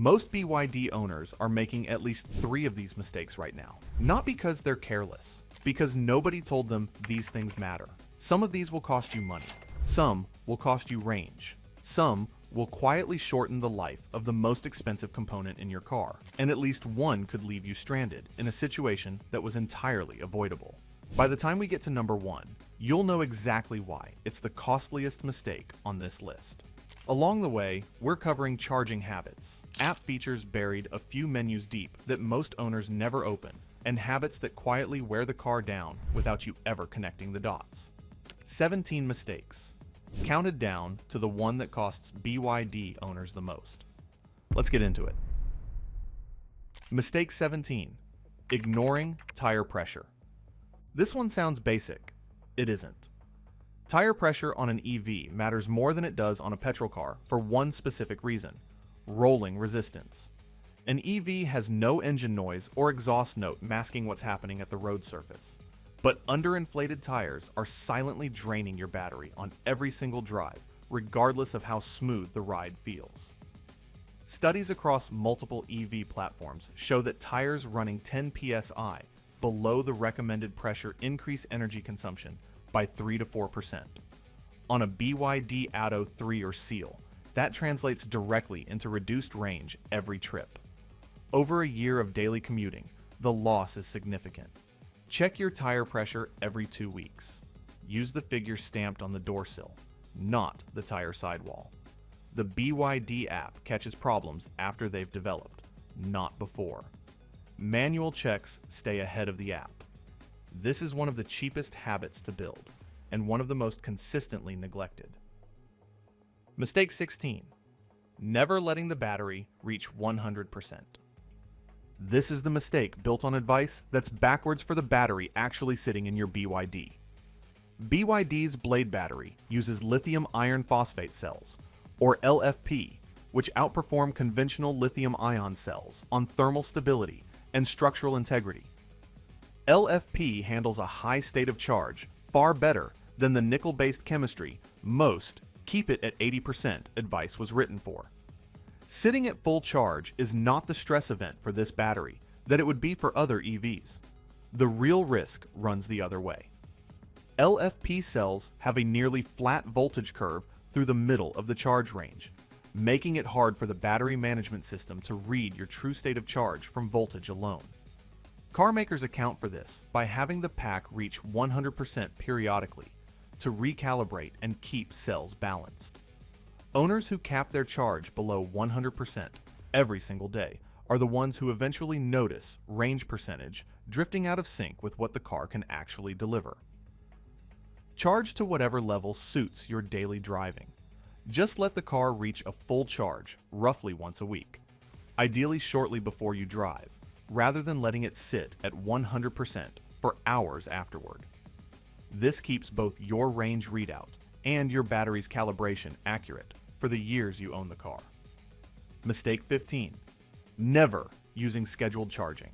Most BYD owners are making at least 3 of these mistakes right now. Not because they're careless, because nobody told them these things matter. Some of these will cost you money. Some will cost you range. Some will quietly shorten the life of the most expensive component in your car, and at least one could leave you stranded in a situation that was entirely avoidable. By the time we get to number 1, you'll know exactly why it's the costliest mistake on this list. Along the way, we're covering charging habits, app features buried a few menus deep that most owners never open, and habits that quietly wear the car down without you ever connecting the dots. 17 mistakes, counted down to the one that costs BYD owners the most. Let's get into it. Mistake 17, ignoring tire pressure. This one sounds basic. It isn't. Tire pressure on an EV matters more than it does on a petrol car for one specific reason: rolling resistance. An EV has no engine noise or exhaust note masking what's happening at the road surface. But underinflated tires are silently draining your battery on every single drive, regardless of how smooth the ride feels. Studies across multiple EV platforms show that tires running 10 psi below the recommended pressure increase energy consumption by 3 to 4%. On a BYD Atto 3 or Seal, that translates directly into reduced range every trip. Over a year of daily commuting, the loss is significant. Check your tire pressure every 2 weeks. Use the figure stamped on the door sill, not the tire sidewall. The BYD app catches problems after they've developed, not before. Manual checks stay ahead of the app. This is one of the cheapest habits to build, and one of the most consistently neglected. Mistake 16, never letting the battery reach 100%. This is the mistake built on advice that's backwards for the battery actually sitting in your BYD. BYD's Blade battery uses lithium iron phosphate cells, or LFP, which outperform conventional lithium-ion cells on thermal stability and structural integrity. LFP handles a high state of charge far better than the nickel-based chemistry most keep it at 80% advice was written for. Sitting at full charge is not the stress event for this battery that it would be for other EVs. The real risk runs the other way. LFP cells have a nearly flat voltage curve through the middle of the charge range, making it hard for the battery management system to read your true state of charge from voltage alone. Car makers account for this by having the pack reach 100% periodically to recalibrate and keep cells balanced. Owners who cap their charge below 100% every single day are the ones who eventually notice range percentage drifting out of sync with what the car can actually deliver. Charge to whatever level suits your daily driving. Just let the car reach a full charge roughly once a week, ideally shortly before you drive, rather than letting it sit at 100% for hours afterward. This keeps both your range readout and your battery's calibration accurate for the years you own the car. Mistake 15, never using scheduled charging.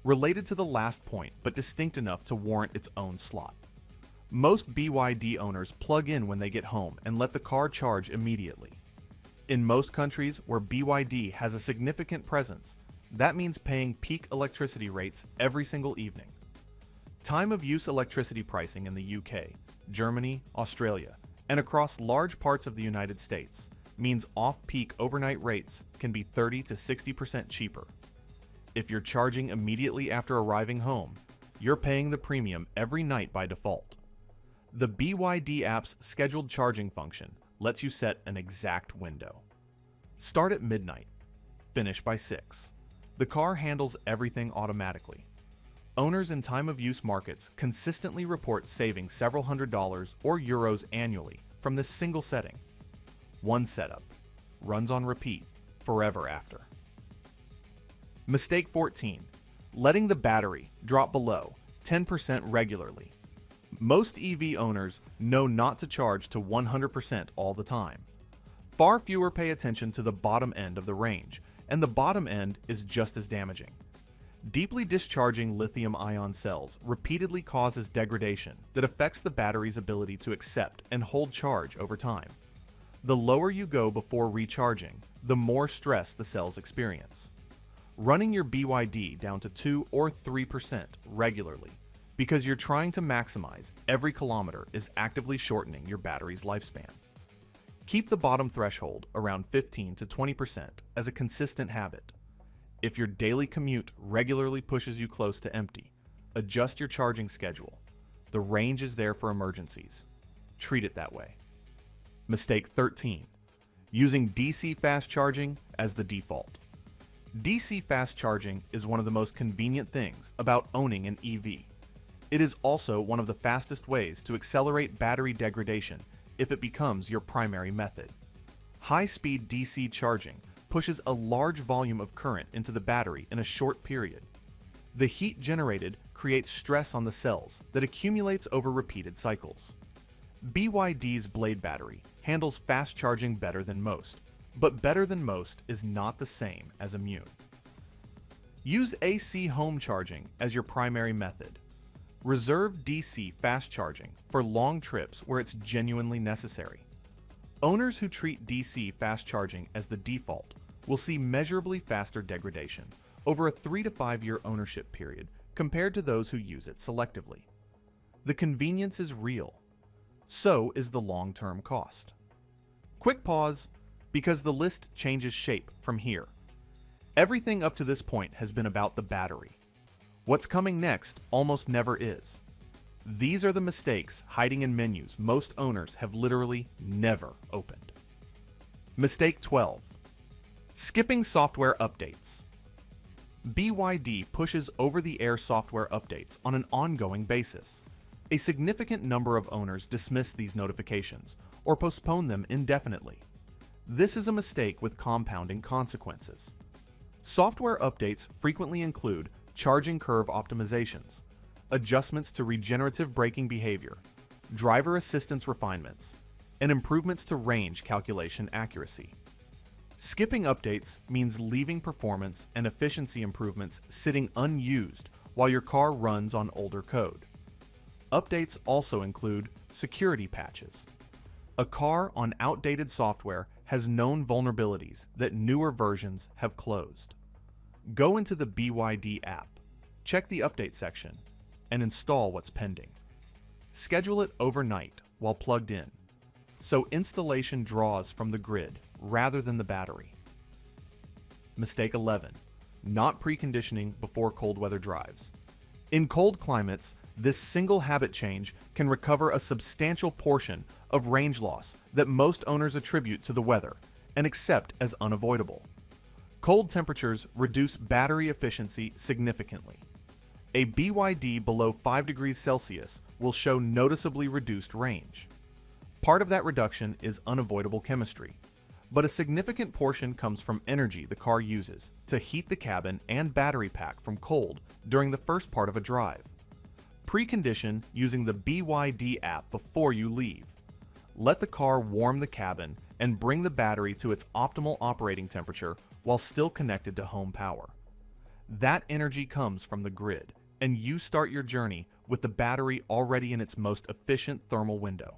Related to the last point, but distinct enough to warrant its own slot. Most BYD owners plug in when they get home and let the car charge immediately. In most countries where BYD has a significant presence, that means paying peak electricity rates every single evening. Time of use electricity pricing in the UK, Germany, Australia, and across large parts of the United States means off-peak overnight rates can be 30 to 60% cheaper. If you're charging immediately after arriving home, you're paying the premium every night by default. The BYD app's scheduled charging function lets you set an exact window. Start at midnight, finish by 6. The car handles everything automatically. Owners in time-of-use markets consistently report saving several $100s or euros annually from this single setting. One setup, runs on repeat, forever after. Mistake 14, letting the battery drop below 10% regularly. Most EV owners know not to charge to 100% all the time. Far fewer pay attention to the bottom end of the range, and the bottom end is just as damaging. Deeply discharging lithium-ion cells repeatedly causes degradation that affects the battery's ability to accept and hold charge over time. The lower you go before recharging, the more stress the cells experience. Running your BYD down to 2 or 3% regularly because you're trying to maximize every kilometer is actively shortening your battery's lifespan. Keep the bottom threshold around 15 to 20% as a consistent habit. If your daily commute regularly pushes you close to empty, adjust your charging schedule. The range is there for emergencies. Treat it that way. Mistake 13. Using DC fast charging as the default. DC fast charging is one of the most convenient things about owning an EV. It is also one of the fastest ways to accelerate battery degradation if it becomes your primary method. High-speed DC charging pushes a large volume of current into the battery in a short period. The heat generated creates stress on the cells that accumulates over repeated cycles. BYD's Blade battery handles fast charging better than most, but better than most is not the same as immune. Use AC home charging as your primary method. Reserve DC fast charging for long trips where it's genuinely necessary. Owners who treat DC fast charging as the default will see measurably faster degradation over a 3 to 5 year ownership period compared to those who use it selectively. The convenience is real. So is the long-term cost. Quick pause, because the list changes shape from here. Everything up to this point has been about the battery. What's coming next almost never is. These are the mistakes hiding in menus most owners have literally never opened. Mistake 12. Skipping software updates. BYD pushes over-the-air software updates on an ongoing basis. A significant number of owners dismiss these notifications or postpone them indefinitely. This is a mistake with compounding consequences. Software updates frequently include charging curve optimizations, adjustments to regenerative braking behavior, driver assistance refinements, and improvements to range calculation accuracy. Skipping updates means leaving performance and efficiency improvements sitting unused while your car runs on older code. Updates also include security patches. A car on outdated software has known vulnerabilities that newer versions have closed. Go into the BYD app, check the update section, and install what's pending. Schedule it overnight while plugged in, so installation draws from the grid rather than the battery. Mistake 11. Not preconditioning before cold weather drives. In cold climates, this single habit change can recover a substantial portion of range loss that most owners attribute to the weather and accept as unavoidable. Cold temperatures reduce battery efficiency significantly. A BYD below 5 degrees Celsius will show noticeably reduced range. Part of that reduction is unavoidable chemistry, but a significant portion comes from energy the car uses to heat the cabin and battery pack from cold during the first part of a drive. Precondition using the BYD app before you leave. Let the car warm the cabin and bring the battery to its optimal operating temperature while still connected to home power. That energy comes from the grid, and you start your journey with the battery already in its most efficient thermal window.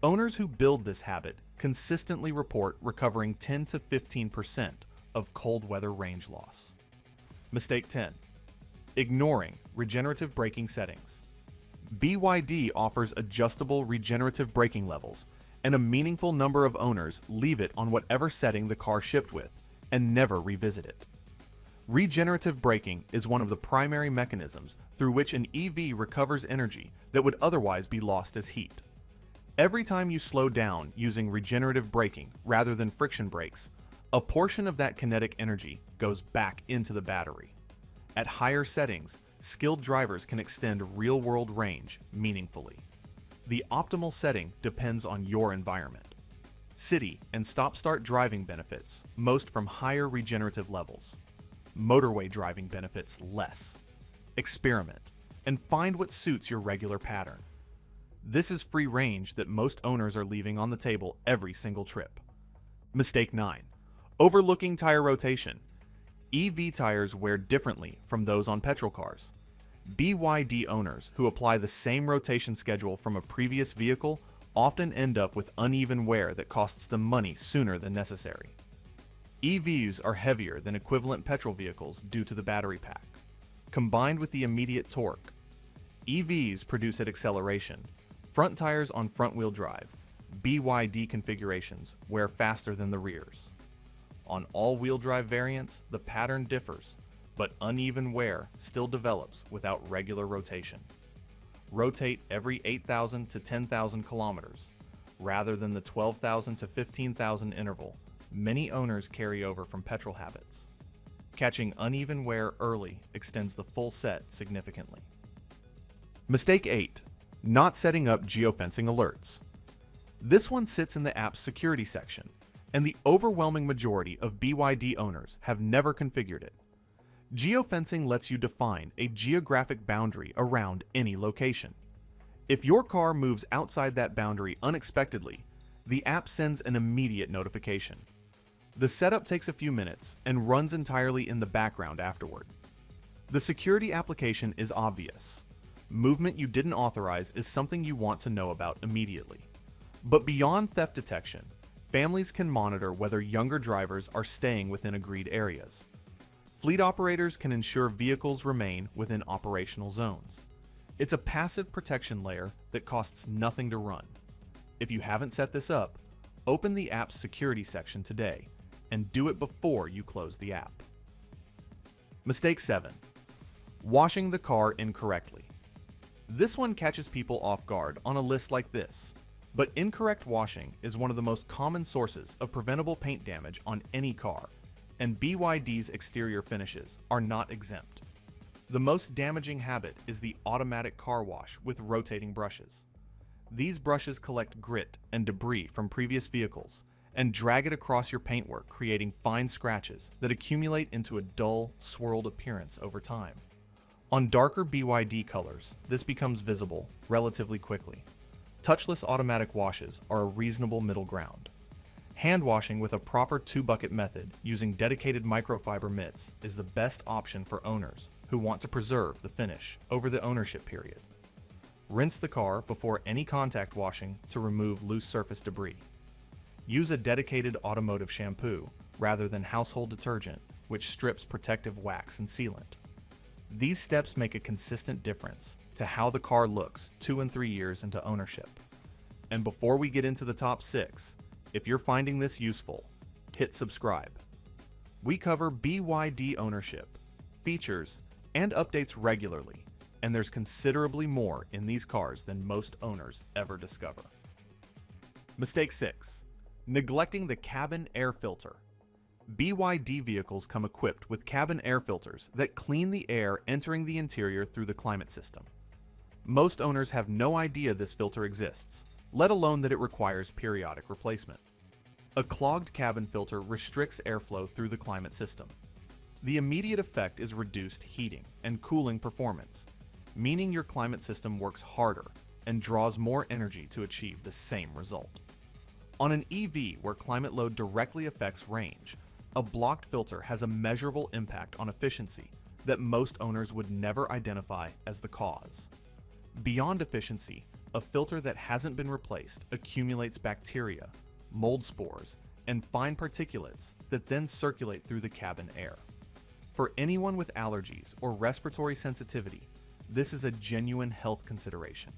Owners who build this habit consistently report recovering 10 to 15% of cold weather range loss. Mistake 10. Ignoring regenerative braking settings. BYD offers adjustable regenerative braking levels, and a meaningful number of owners leave it on whatever setting the car shipped with and never revisit it. Regenerative braking is one of the primary mechanisms through which an EV recovers energy that would otherwise be lost as heat. Every time you slow down using regenerative braking rather than friction brakes, a portion of that kinetic energy goes back into the battery. At higher settings, skilled drivers can extend real-world range meaningfully. The optimal setting depends on your environment. City and stop-start driving benefits most from higher regenerative levels. Motorway driving benefits less. Experiment and find what suits your regular pattern. This is free range that most owners are leaving on the table every single trip. Mistake 9. Overlooking tire rotation. EV tires wear differently from those on petrol cars. BYD owners who apply the same rotation schedule from a previous vehicle often end up with uneven wear that costs them money sooner than necessary. EVs are heavier than equivalent petrol vehicles due to the battery pack. Combined with the immediate torque, EVs produce at acceleration. Front tires on front-wheel drive, BYD configurations, wear faster than the rears. On all-wheel drive variants, the pattern differs, but uneven wear still develops without regular rotation. Rotate every 8,000 to 10,000 kilometers, rather than the 12,000 to 15,000 interval many owners carry over from petrol habits. Catching uneven wear early extends the full set significantly. Mistake 8. Not setting up geofencing alerts. This one sits in the app's security section, and the overwhelming majority of BYD owners have never configured it. Geofencing lets you define a geographic boundary around any location. If your car moves outside that boundary unexpectedly, the app sends an immediate notification. The setup takes a few minutes and runs entirely in the background afterward. The security application is obvious. Movement you didn't authorize is something you want to know about immediately. But beyond theft detection, families can monitor whether younger drivers are staying within agreed areas. Fleet operators can ensure vehicles remain within operational zones. It's a passive protection layer that costs nothing to run. If you haven't set this up, open the app's security section today and do it before you close the app. Mistake 7. Washing the car incorrectly. This one catches people off guard on a list like this, but incorrect washing is one of the most common sources of preventable paint damage on any car, and BYD's exterior finishes are not exempt. The most damaging habit is the automatic car wash with rotating brushes. These brushes collect grit and debris from previous vehicles and drag it across your paintwork, creating fine scratches that accumulate into a dull, swirled appearance over time. On darker BYD colors, this becomes visible relatively quickly. Touchless automatic washes are a reasonable middle ground. Hand washing with a proper 2-bucket method using dedicated microfiber mitts is the best option for owners who want to preserve the finish over the ownership period. Rinse the car before any contact washing to remove loose surface debris. Use a dedicated automotive shampoo rather than household detergent, which strips protective wax and sealant. These steps make a consistent difference to how the car looks 2 and 3 years into ownership. And before we get into the top 6, if you're finding this useful, hit subscribe. We cover BYD ownership, features, and updates regularly, and there's considerably more in these cars than most owners ever discover. Mistake 6. Neglecting the cabin air filter. BYD vehicles come equipped with cabin air filters that clean the air entering the interior through the climate system. Most owners have no idea this filter exists, let alone that it requires periodic replacement. A clogged cabin filter restricts airflow through the climate system. The immediate effect is reduced heating and cooling performance, meaning your climate system works harder and draws more energy to achieve the same result. On an EV where climate load directly affects range, a blocked filter has a measurable impact on efficiency that most owners would never identify as the cause. Beyond efficiency, a filter that hasn't been replaced accumulates bacteria, mold spores, and fine particulates that then circulate through the cabin air. For anyone with allergies or respiratory sensitivity, this is a genuine health consideration.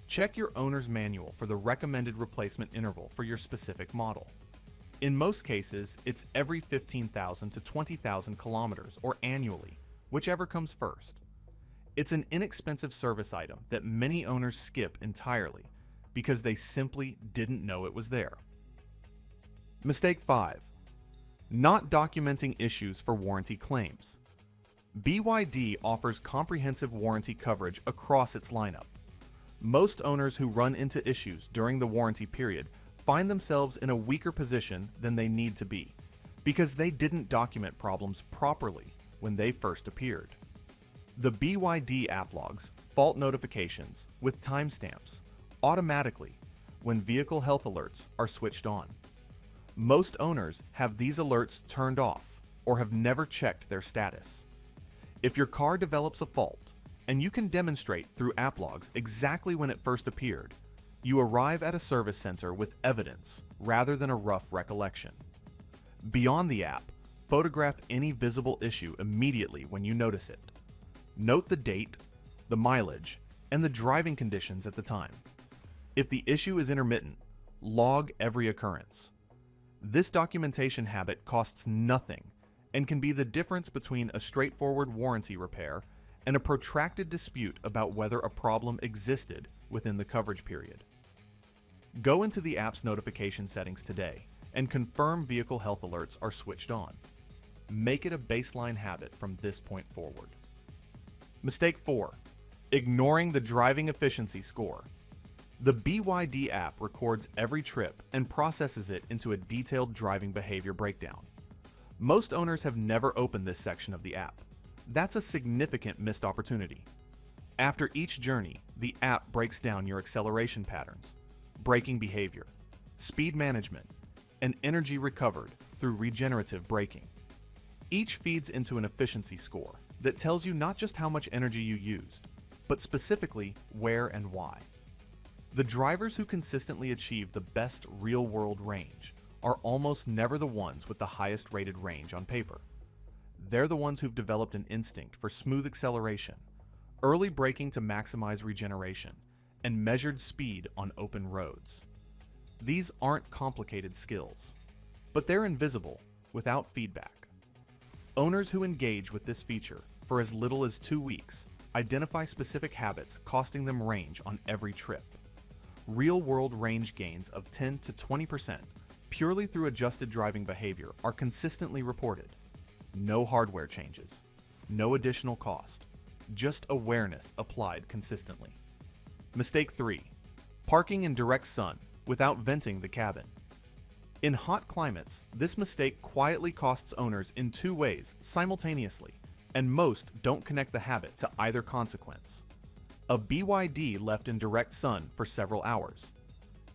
Check your owner's manual for the recommended replacement interval for your specific model. In most cases, it's every 15,000 to 20,000 kilometers or annually, whichever comes first. It's an inexpensive service item that many owners skip entirely because they simply didn't know it was there. Mistake 5. Not documenting issues for warranty claims. BYD offers comprehensive warranty coverage across its lineup. Most owners who run into issues during the warranty period find themselves in a weaker position than they need to be because they didn't document problems properly when they first appeared. The BYD app logs fault notifications with timestamps automatically when vehicle health alerts are switched on. Most owners have these alerts turned off or have never checked their status. If your car develops a fault, and you can demonstrate through app logs exactly when it first appeared, You arrive at a service center with evidence rather than a rough recollection. Beyond the app, photograph any visible issue immediately when you notice it. Note the date, the mileage, and the driving conditions at the time. If the issue is intermittent, log every occurrence. This documentation habit costs nothing and can be the difference between a straightforward warranty repair and a protracted dispute about whether a problem existed within the coverage period. Go into the app's notification settings today and confirm vehicle health alerts are switched on. Make it a baseline habit from this point forward. Mistake 4. Ignoring the driving efficiency score. The BYD app records every trip and processes it into a detailed driving behavior breakdown. Most owners have never opened this section of the app. That's a significant missed opportunity. After each journey, the app breaks down your acceleration patterns, braking behavior, speed management, and energy recovered through regenerative braking. Each feeds into an efficiency score that tells you not just how much energy you used, but specifically where and why. The drivers who consistently achieve the best real-world range are almost never the ones with the highest rated range on paper. They're the ones who've developed an instinct for smooth acceleration, early braking to maximize regeneration, and measured speed on open roads. These aren't complicated skills, but they're invisible without feedback. Owners who engage with this feature for as little as 2 weeks identify specific habits costing them range on every trip. Real-world range gains of 10 to 20% purely through adjusted driving behavior are consistently reported. No hardware changes, no additional cost, just awareness applied consistently. Mistake 3. Parking in direct sun without venting the cabin. In hot climates, this mistake quietly costs owners in 2 ways simultaneously, and most don't connect the habit to either consequence. A BYD left in direct sun for several hours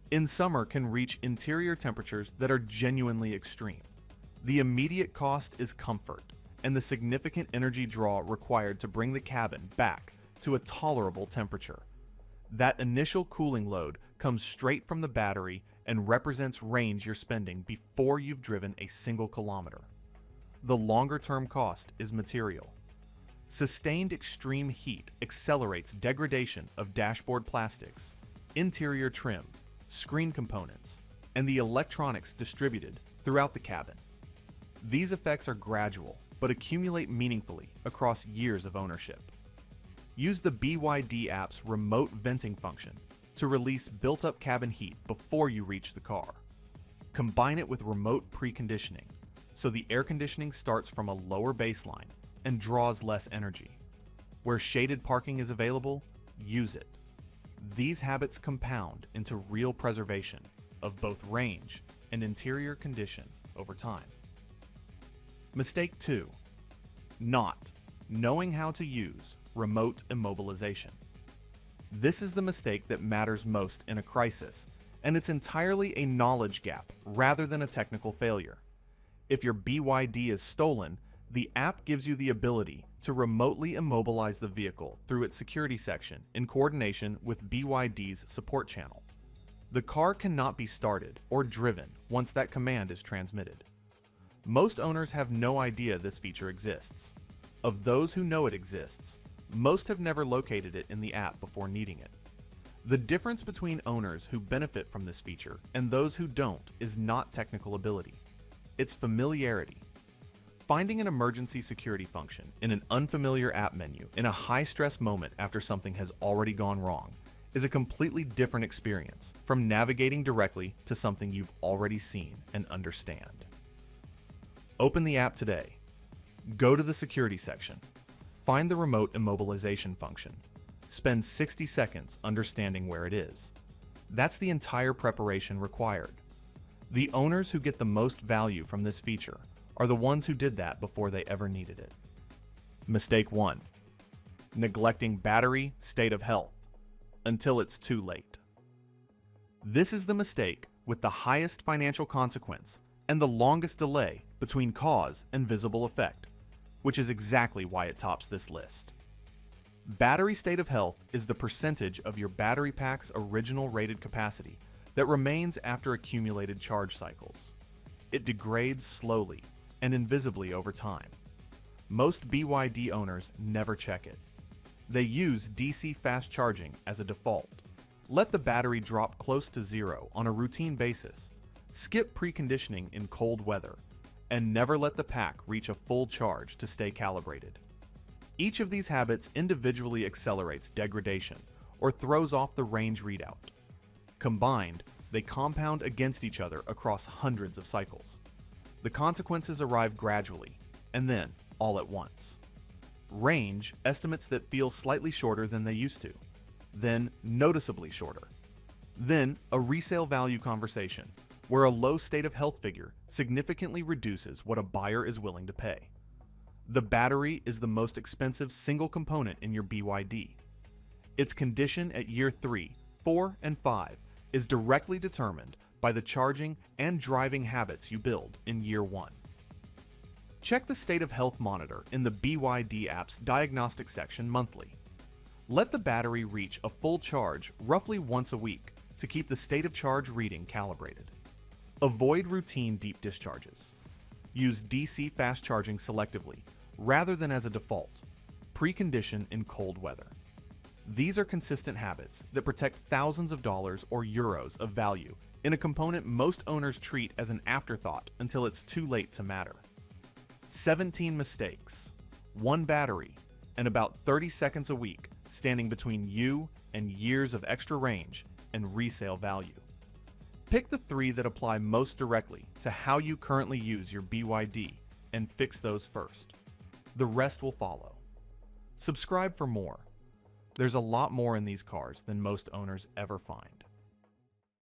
in summer can reach interior temperatures that are genuinely extreme. The immediate cost is comfort and the significant energy draw required to bring the cabin back to a tolerable temperature. That initial cooling load comes straight from the battery and represents range you're spending before you've driven a single kilometer. The longer-term cost is material. Sustained extreme heat accelerates degradation of dashboard plastics, interior trim, screen components, and the electronics distributed throughout the cabin. These effects are gradual, but accumulate meaningfully across years of ownership. Use the BYD app's remote venting function to release built-up cabin heat before you reach the car. Combine it with remote preconditioning, so the air conditioning starts from a lower baseline and draws less energy. Where shaded parking is available, use it. These habits compound into real preservation of both range and interior condition over time. Mistake 2. Not knowing how to use remote immobilization. This is the mistake that matters most in a crisis, and it's entirely a knowledge gap rather than a technical failure. If your BYD is stolen, the app gives you the ability to remotely immobilize the vehicle through its security section in coordination with BYD's support channel. The car cannot be started or driven once that command is transmitted. Most owners have no idea this feature exists. Of those who know it exists, most have never located it in the app before needing it. The difference between owners who benefit from this feature and those who don't is not technical ability. It's familiarity. Finding an emergency security function in an unfamiliar app menu in a high-stress moment after something has already gone wrong is a completely different experience from navigating directly to something you've already seen and understand. Open the app today. Go to the security section. Find the remote immobilization function. Spend 60 seconds understanding where it is. That's the entire preparation required. The owners who get the most value from this feature are the ones who did that before they ever needed it. Mistake 1. Neglecting battery state of health until it's too late. This is the mistake with the highest financial consequence and the longest delay between cause and visible effect, which is exactly why it tops this list. Battery state of health is the percentage of your battery pack's original rated capacity that remains after accumulated charge cycles. It degrades slowly and invisibly over time. Most BYD owners never check it. They use DC fast charging as a default. Let the battery drop close to zero on a routine basis. Skip preconditioning in cold weather, and never let the pack reach a full charge to stay calibrated. Each of these habits individually accelerates degradation or throws off the range readout. Combined, they compound against each other across hundreds of cycles. The consequences arrive gradually, and then all at once. Range estimates that feel slightly shorter than they used to, then noticeably shorter. Then a resale value conversation, where a low state of health figure significantly reduces what a buyer is willing to pay. The battery is the most expensive single component in your BYD. Its condition at year 3, 4, and 5 is directly determined by the charging and driving habits you build in year 1. Check the state of health monitor in the BYD app's diagnostic section monthly. Let the battery reach a full charge roughly once a week to keep the state of charge reading calibrated. Avoid routine deep discharges. Use DC fast charging selectively rather than as a default. Precondition in cold weather. These are consistent habits that protect thousands of dollars or euros of value in a component most owners treat as an afterthought until it's too late to matter. 17 mistakes, 1 battery, and about 30 seconds a week standing between you and years of extra range and resale value. Pick the 3 that apply most directly to how you currently use your BYD and fix those first. The rest will follow. Subscribe for more. There's a lot more in these cars than most owners ever find.